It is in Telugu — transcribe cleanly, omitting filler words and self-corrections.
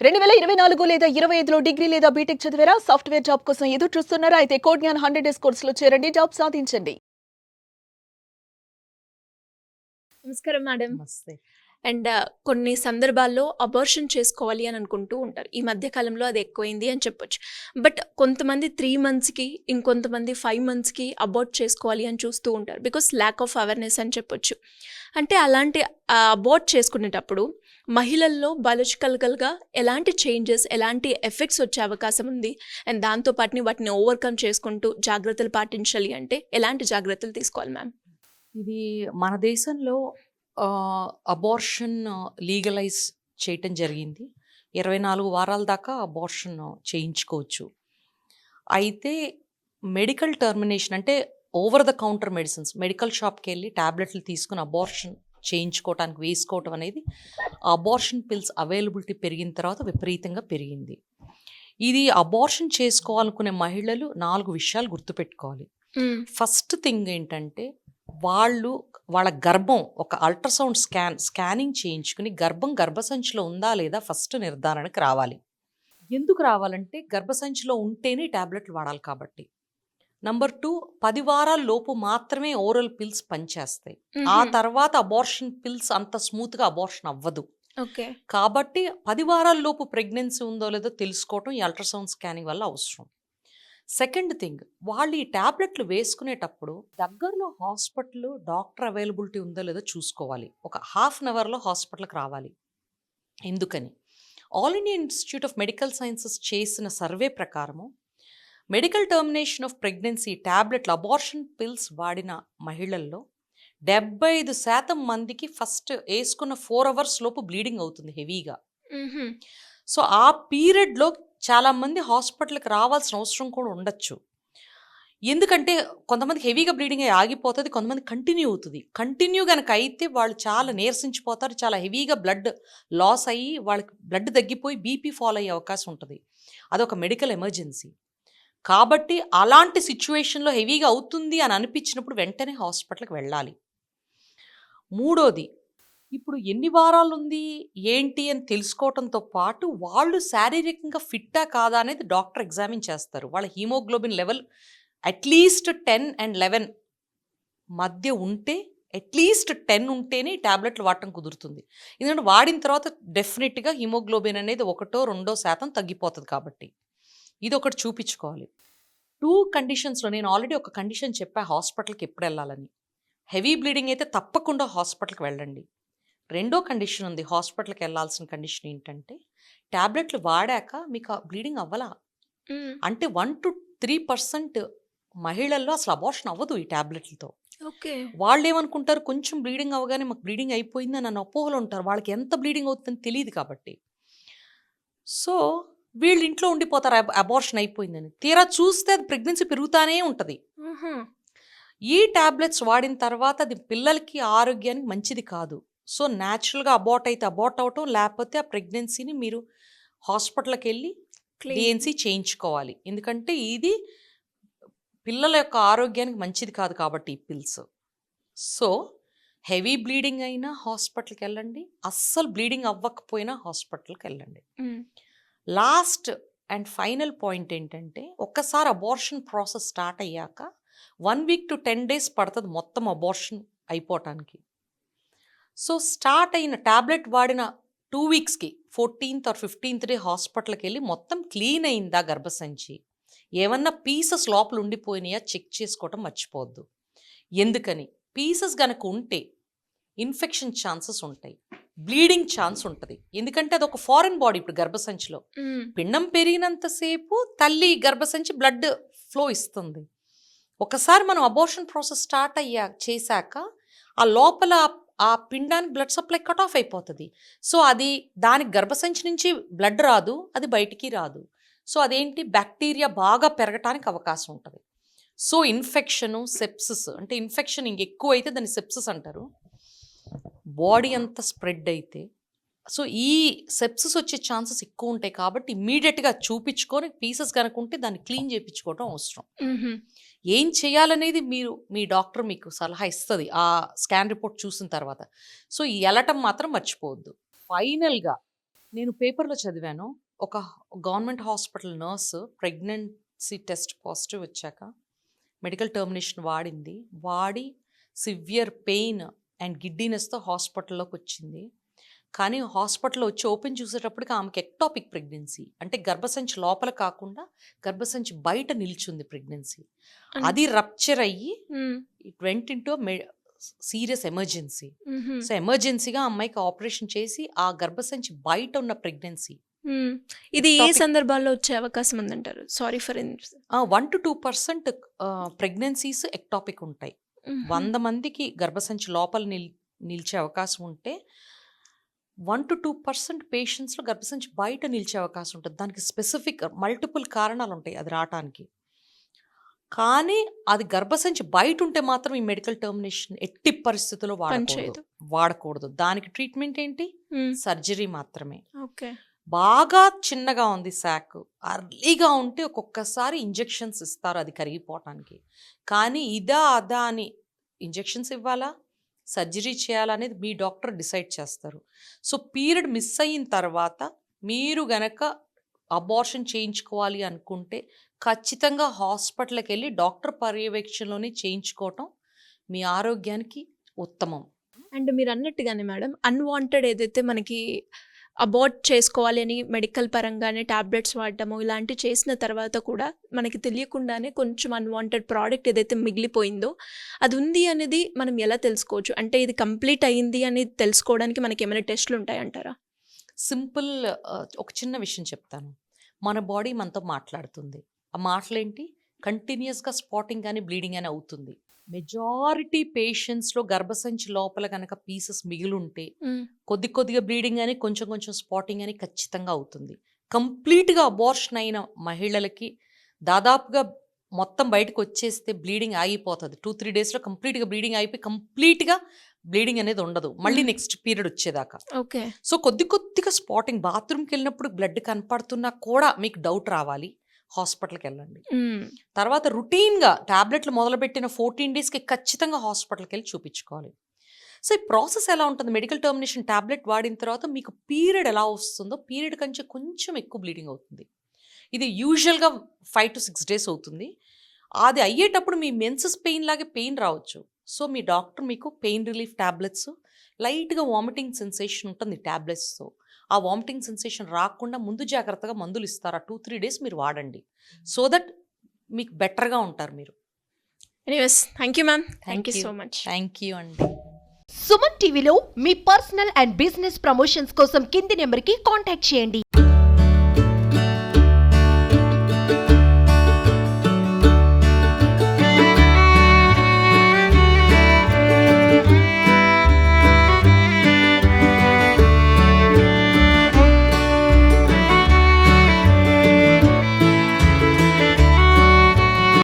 2024 లేదా 25లో డిగ్రీ లేదా బీటెక్ చదివారా? సాఫ్ట్‌వేర్ జాబ్ కోసం ఎదురు చూస్తున్నారా? అయితే కోడ్ జ్ఞాన్ 100 డేస్ కోర్సులో చేరండి. జాబ్ సాధించండి. నమస్కారం మేడం. నమస్తే. అండ్ కొన్ని సందర్భాల్లో అబార్షన్ చేసుకోవాలి అని అనుకుంటూ ఉంటారు. ఈ మధ్య కాలంలో అది ఎక్కువైంది అని చెప్పొచ్చు. బట్ కొంతమంది 3 మంత్స్‌కి, ఇంకొంతమంది 5 మంత్స్‌కి అబార్ట్ చేసుకోవాలి అని చూస్తూ ఉంటారు. బికాస్ ల్యాక్ ఆఫ్ అవేర్‌నెస్ అని చెప్పొచ్చు. అంటే అలాంటి అబార్ట్ చేసుకునేటప్పుడు మహిళల్లో బయాలజికల్‌గా ఎలాంటి చేంజెస్, ఎలాంటి ఎఫెక్ట్స్ వచ్చే అవకాశం ఉంది? అండ్ దాంతో పాటుని వాటిని ఓవర్‌కమ్ చేసుకుంటూ జాగ్రత్తలు పాటించాలి అంటే ఎలాంటి జాగ్రత్తలు తీసుకోవాలి మ్యామ్? ఇది మన దేశంలో అబార్షన్ లీగలైజ్ చేయటం జరిగింది. 24 వారాల దాకా అబార్షన్ చేయించుకోవచ్చు. అయితే మెడికల్ టర్మినేషన్ అంటే over the counter medicines, medical షాప్‌కి వెళ్ళి టాబ్లెట్లు తీసుకుని అబార్షన్ చేయించుకోవటానికి వేసుకోవటం అనేది అబార్షన్ పిల్స్ అవైలబిలిటీ పెరిగిన తర్వాత విపరీతంగా పెరిగింది. ఇది అబార్షన్ చేసుకోవాలనుకునే మహిళలు 4 విషయాలు గుర్తుపెట్టుకోవాలి. ఫస్ట్ థింగ్ ఏంటంటే వాళ్ళ గర్భం ఒక అల్ట్రాసౌండ్ స్కానింగ్ చేయించుకుని గర్భసంచిలో ఉందా లేదా ఫస్ట్ నిర్ధారణకు రావాలి. ఎందుకు రావాలంటే గర్భసంచిలో ఉంటేనే టాబ్లెట్లు వాడాలి కాబట్టి. నంబర్ 2, 10 వారాల లోపు మాత్రమే ఓరల్ పిల్స్ పనిచేస్తాయి. ఆ తర్వాత అబార్షన్ పిల్స్ అంత స్మూత్గా అబార్షన్ అవ్వదు. ఓకే. కాబట్టి 10 వారాల లోపు ప్రెగ్నెన్సీ ఉందో లేదో తెలుసుకోవటం ఈ అల్ట్రాసౌండ్ స్కానింగ్ వల్ల అవసరం. సెకండ్ థింగ్, వాళ్ళు ఈ ట్యాబ్లెట్లు వేసుకునేటప్పుడు దగ్గరలో హాస్పిటల్ డాక్టర్ అవైలబిలిటీ ఉందో లేదో చూసుకోవాలి. ఒక హాఫ్ అన్ అవర్లో హాస్పిటల్కి రావాలి. ఎందుకని all India institute of medical sciences చేసిన సర్వే ప్రకారము మెడికల్ టర్మినేషన్ ఆఫ్ ప్రెగ్నెన్సీ ట్యాబ్లెట్లు అబార్షన్ పిల్స్ వాడిన మహిళల్లో 75% మందికి ఫస్ట్ వేసుకున్న 4 అవర్స్ లోపు బ్లీడింగ్ అవుతుంది హెవీగా. సో ఆ పీరియడ్లో చాలామంది హాస్పిటల్కి రావాల్సిన అవసరం కూడా ఉండొచ్చు. ఎందుకంటే కొంతమంది హెవీగా బ్లీడింగ్ అయ్యి ఆగిపోతుంది, కొంతమంది కంటిన్యూ అవుతుంది. కంటిన్యూ కనుక అయితే వాళ్ళు చాలా నీరసించిపోతారు, చాలా హెవీగా బ్లడ్ లాస్ అయ్యి వాళ్ళకి బ్లడ్ తగ్గిపోయి బీపీ ఫాలో అయ్యే అవకాశం ఉంటుంది. అదొక మెడికల్ ఎమర్జెన్సీ. కాబట్టి అలాంటి సిచ్యువేషన్లో హెవీగా అవుతుంది అని అనిపించినప్పుడు వెంటనే హాస్పిటల్కి వెళ్ళాలి. మూడోది, ఇప్పుడు ఎన్ని వారాలు ఉంది ఏంటి అని తెలుసుకోవడంతో పాటు వాళ్ళు శారీరకంగా ఫిట్టా కాదా అనేది డాక్టర్ ఎగ్జామిన్ చేస్తారు. వాళ్ళ హీమోగ్లోబిన్ లెవెల్ అట్లీస్ట్ 10 and 11 మధ్య ఉంటే, అట్లీస్ట్ 10 ఉంటేనే ట్యాబ్లెట్లు వాడటం కుదురుతుంది. ఎందుకంటే వాడిన తర్వాత డెఫినెట్గా హీమోగ్లోబిన్ అనేది 1-2% తగ్గిపోతుంది. కాబట్టి ఇది ఒకటి చూపించుకోవాలి. 2 కండిషన్స్లో నేను ఆల్రెడీ ఒక కండిషన్ చెప్పా హాస్పిటల్కి ఎప్పుడు వెళ్ళాలని. హెవీ బ్లీడింగ్ అయితే తప్పకుండా హాస్పిటల్కి వెళ్ళండి. రెండో కండిషన్ ఉంది, హాస్పిటల్కి వెళ్ళాల్సిన కండిషన్ ఏంటంటే ట్యాబ్లెట్లు వాడాక మీకు బ్లీడింగ్ అవ్వలా అంటే 1-3% మహిళల్లో అసలు అబార్షన్ అవ్వదు ఈ ట్యాబ్లెట్లతో. ఓకే. వాళ్ళు ఏమనుకుంటారు, కొంచెం బ్లీడింగ్ అవ్వగానే మాకు బ్లీడింగ్ అయిపోయిందని నన్ను అపోహలో ఉంటారు. వాళ్ళకి ఎంత బ్లీడింగ్ అవుతుందని తెలియదు కాబట్టి. సో వీళ్ళు ఇంట్లో ఉండిపోతారు అబార్షన్ అయిపోయిందని. తీరా చూస్తే అది ప్రెగ్నెన్సీ పెరుగుతానే ఉంటుంది. ఈ ట్యాబ్లెట్స్ వాడిన తర్వాత అది పిల్లలకి ఆరోగ్యానికి మంచిది కాదు. సో న్యాచురల్గా అబార్ట్ అయితే అబార్ట్ అవటం, లేకపోతే ఆ ప్రెగ్నెన్సీని మీరు హాస్పిటల్కి వెళ్ళి డిఎన్సీ చేయించుకోవాలి. ఎందుకంటే ఇది పిల్లల యొక్క ఆరోగ్యానికి మంచిది కాదు కాబట్టి ఈ పిల్స్. సో హెవీ బ్లీడింగ్ అయినా హాస్పిటల్కి వెళ్ళండి, అస్సలు బ్లీడింగ్ అవ్వకపోయినా హాస్పిటల్కి వెళ్ళండి. లాస్ట్ అండ్ ఫైనల్ పాయింట్ ఏంటంటే, ఒక్కసారి అబార్షన్ ప్రాసెస్ స్టార్ట్ అయ్యాక 1 week to 10 days పడుతుంది మొత్తం అబార్షన్ అయిపోవటానికి. సో స్టార్ట్ అయిన ట్యాబ్లెట్ వాడిన 2 weeksకి 14th or 15th day హాస్పిటల్కి వెళ్ళి మొత్తం క్లీన్ అయిందా గర్భసంచి, ఏమన్నా పీసెస్ లోపల ఉండిపోయినాయా చెక్ చేసుకోవటం మర్చిపోవద్దు. ఎందుకని, పీసెస్ కనుక ఉంటే ఇన్ఫెక్షన్ ఛాన్సెస్ ఉంటాయి, బ్లీడింగ్ ఛాన్స్ ఉంటుంది. ఎందుకంటే అది ఒక ఫారెన్ బాడీ. ఇప్పుడు గర్భసంచిలో పిండం పెరిగినంతసేపు తల్లి గర్భసంచి బ్లడ్ ఫ్లో ఇస్తుంది. ఒకసారి మనం అబార్షన్ ప్రాసెస్ స్టార్ట్ చేశాక ఆ లోపల ఆ పిండానికి బ్లడ్ సప్లై కట్ ఆఫ్ అయిపోతుంది. సో అది దానికి గర్భసంచి నుంచి బ్లడ్ రాదు, అది బయటికి రాదు. సో అదేంటి, బ్యాక్టీరియా బాగా పెరగటానికి అవకాశం ఉంటుంది. సో ఇన్ఫెక్షను, సెప్సిస్, అంటే ఇన్ఫెక్షన్ ఇంకెక్కువ అయితే దాన్ని సెప్సిస్ అంటారు, బాడీ అంతా స్ప్రెడ్ అయితే. సో ఈ సెప్సిస్ వచ్చే ఛాన్సెస్ ఎక్కువ ఉంటాయి. కాబట్టి ఇమ్మీడియట్గా చూపించుకొని పీసెస్ కనుక ఉంటే దాన్ని క్లీన్ చేయించుకోవడం అవసరం. ఏం చేయాలనేది మీ డాక్టర్ మీకు సలహా ఇస్తుంది ఆ స్కాన్ రిపోర్ట్ చూసిన తర్వాత. సో ఈ వెళ్ళటం మాత్రం మర్చిపోవద్దు. ఫైనల్గా నేను పేపర్‌లో చదివాను. ఒక government hospital nurse pregnancy test positive వచ్చాక మెడికల్ టర్మినేషన్ వాడింది. వాడి సివియర్ పెయిన్ అండ్ గిడ్డీనెస్‌తో హాస్పిటల్‌లోకొచ్చింది. కానీ హాస్పిటల్‌లో వచ్చి ఓపెన్ చూసేటప్పటికి ఆమెకి ఎక్టాపిక్ ప్రెగ్నెన్సీ. అంటే గర్భసంచి లోపల కాకుండా గర్భసంచి బయట నిల్చుంది ప్రెగ్నెన్సీ. అన్ అది రప్చర్ అయ్యి హ్మ్. It went into serious emergency. హుహు. సో ఎమర్జెన్సీగా ఆ అమ్మాయికి ఆపరేషన్ చేసి ఆ గర్భసంచి బయట ఉన్న ప్రెగ్నెన్సీ హ్మ్. ఇది ఏ ఎక్టాపిక్ సందర్భాల్లో వచ్చే అవకాశం ఉందంటారు? సారీ ఫర్ 1-2% ప్రెగ్నెన్సీస్ ఎక్టాపిక్ ఉంటాయి. హుహు. 100 మందికి గర్భసంచి లోపల నిలిచే అవకాశం ఉంటే 1-2% పేషెంట్స్‌లో గర్భసంచి బయట నిలిచే అవకాశం ఉంటది. దానికి స్పెసిఫిక్ మల్టిపుల్ కారణాలుంటాయి అది రాటానికి. కానీ అది గర్భసంచి బయటుంటే మాత్రం ఈ మెడికల్ టర్మినేషన్ ఎట్టి పరిస్థితుల్లో పనిచేయదు. వాడకూడదు. దానికి ట్రీట్మెంట్ ఏంటి? హ్మ్. సర్జరీ మాత్రమే. ఓకే. బాగా చిన్నగా ఉంది సాక్. అర్లీగా ఉంటే ఒక్కొక్కసారి ఇంజెక్షన్స్ ఇస్తారు అది కరిగిపోవటానికి. కానీ ఇదా, అదా అని ఇంజెక్షన్స్ ఇవ్వాలా? సర్జరీ చేయాలా? అనేది మీ డాక్టర్ డిసైడ్ చేస్తారు. సో, పీరియడ్ మిస్ అయిన తర్వాత మీరు గనక అబార్షన్ చేయించుకోవాలి అనుకుంటే ఖచ్చితంగా హాస్పిటల్‌కెళ్ళి డాక్టర్ పర్యవేక్షణలోనే చేయించుకోవటం మీ ఆరోగ్యానికి ఉత్తమం. అండ్ మీరన్నట్టుగానే మేడం అన్‌వాంటెడ్ ఏదైతే మనకి అబార్ట్ చేసుకోవాలి అని మెడికల్ పరంగానే టాబ్లెట్స్ వాడటము ఇలాంటివి చేసిన తర్వాత కూడా మనకి తెలియకుండానే కొంచెం అన్‌వాంటెడ్ ప్రోడక్ట్ ఏదైతే మిగిలిపోయిందో అది ఉంది అనేది మనం ఎలా తెలుసుకోవచ్చు? అంటే ఇది కంప్లీట్ అయింది అని తెలుసుకోవడానికి మనకేమైనా టెస్ట్‌లు ఉంటాయంటారా? సింపుల్ ఒక చిన్న విషయం చెప్తాను. మన బాడీ మనతో మాట్లాడుతుంది. ఆ మాటలేంటి? కంటిన్యూయస్‌గా స్పాటింగ్ గాని, బ్లీడింగ్ గాని అవుతుంది. మెజారిటీ పేషెంట్స్‌లో గర్భసంచి లోపల గనక పీసెస్ మిగిలుంటే హ్మ్. కొద్దిగా బ్లీడింగ్ అని, కొంచెం స్పాటింగ్ అని ఖచ్చితంగా అవుతుంది. కంప్లీట్‌గా అబార్షన్ అయిన మహిళలకి దాదాపుగా మొత్తం బయటకొచ్చేస్తే బ్లీడింగ్ ఆగిపోతది. 2-3 డేస్‌లో కంప్లీట్‌గా బ్లీడింగ్ అయిపోయి కంప్లీట్‌గా బ్లీడింగ్ అనేది ఉండదు. మళ్ళీ హ్మ్. నెక్స్ట్ పీరియడ్ వచ్చేదాకా. ఓకే. సో, కొద్దిగా స్పాటింగ్ బాత్రూమ్‌కెళ్ళినప్పుడు బ్లడ్ కనపడుతున్నా కూడా మీకు డౌట్ రావాలి. హాస్పిటల్‌కెళ్ళండి. హ్మ్. తర్వాత రొటీన్‌గా టాబ్లెట్లు మొదలుపెట్టిన 14 డేస్‌కి ఖచ్చితంగా హాస్పిటల్‌కెళ్ళి చూపించుకోవాలి. సో, ఈ ప్రాసెస్ ఎలా ఉంటుంది? మెడికల్ టర్మినేషన్ టాబ్లెట్ వాడిన తర్వాత మీకు పీరియడ్ ఎలా వస్తుందో పీరియడ్ కంటే కొంచెం ఎక్కువ బ్లీడింగ్ అవుతుంది. ఇది యూజువల్‌గా 5-6 డేస్ అవుతుంది. అది అయ్యేటప్పుడు మీ మెన్సెస్ పెయిన్ లాగే పెయిన్ రావచ్చు. సో, మీ డాక్టర్ మీకు పెయిన్ రిలీఫ్ టాబ్లెట్స్, లైట్‌గా వామిటింగ్ సెన్సేషన్ ఉంటుంది టాబ్లెట్స్‌తో. ఆ వామిటింగ్ సెన్సేషన్ రాకుండా ముందు జాగ్రత్తగా మందులు ఇస్తారు. ఆ 2-3 డేస్ మీరు వాడండి. సో దట్ మీకు బెటర్‌గా ఉంటారు మీరు. Anyways thank you ma'am. Thank you thank you. So much. Thank you అండి. సుమన్ టీవీలో మీ పర్సనల్ అండ్ బిజినెస్ ప్రమోషన్స్ కోసం కింది నెంబర్కి కాంటాక్ట్ చేయండి.